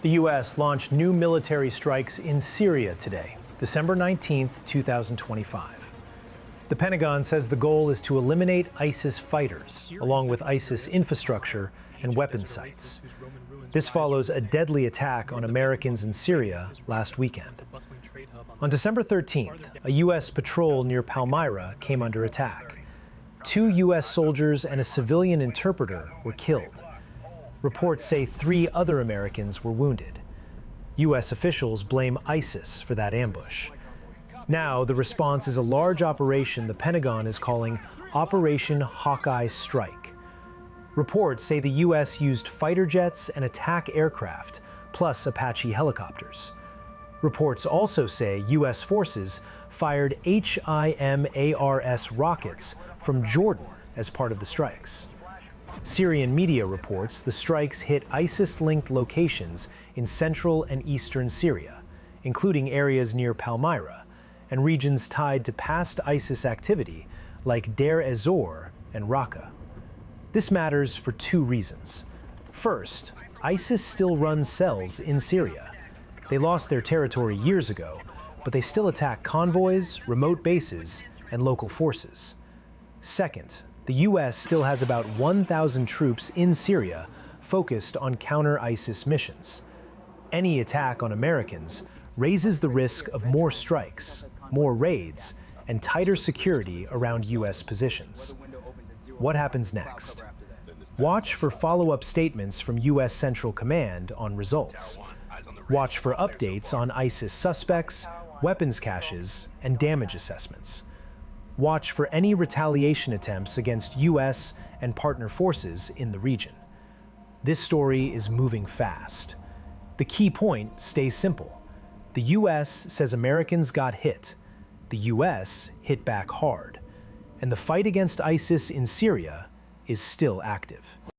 The U.S. launched new military strikes in Syria today, December 19, 2025. The Pentagon says the goal is to eliminate ISIS fighters, along with ISIS infrastructure and weapon sites. This follows a deadly attack on Americans in Syria last weekend. On December 13th, a U.S. patrol near Palmyra came under attack. 2 U.S. soldiers and a civilian interpreter were killed. Reports say 3 other Americans were wounded. U.S. officials blame ISIS for that ambush. Now, the response is a large operation the Pentagon is calling Operation Hawkeye Strike. Reports say the U.S. used fighter jets and attack aircraft, plus Apache helicopters. Reports also say U.S. forces fired HIMARS rockets from Jordan as part of the strikes. Syrian media reports the strikes hit ISIS-linked locations in central and eastern Syria, including areas near Palmyra, and regions tied to past ISIS activity like Deir ez-Zor and Raqqa. This matters for 2 reasons. First, ISIS still runs cells in Syria. They lost their territory years ago, but they still attack convoys, remote bases, and local forces. Second, the U.S. still has about 1,000 troops in Syria focused on counter-ISIS missions. Any attack on Americans raises the risk of more strikes, more raids, and tighter security around U.S. positions. What happens next? Watch for follow-up statements from U.S. Central Command on results. Watch for updates on ISIS suspects, weapons caches, and damage assessments. Watch for any retaliation attempts against U.S. and partner forces in the region. This story is moving fast. The key point stays simple. The U.S. says Americans got hit. The U.S. hit back hard. And the fight against ISIS in Syria is still active.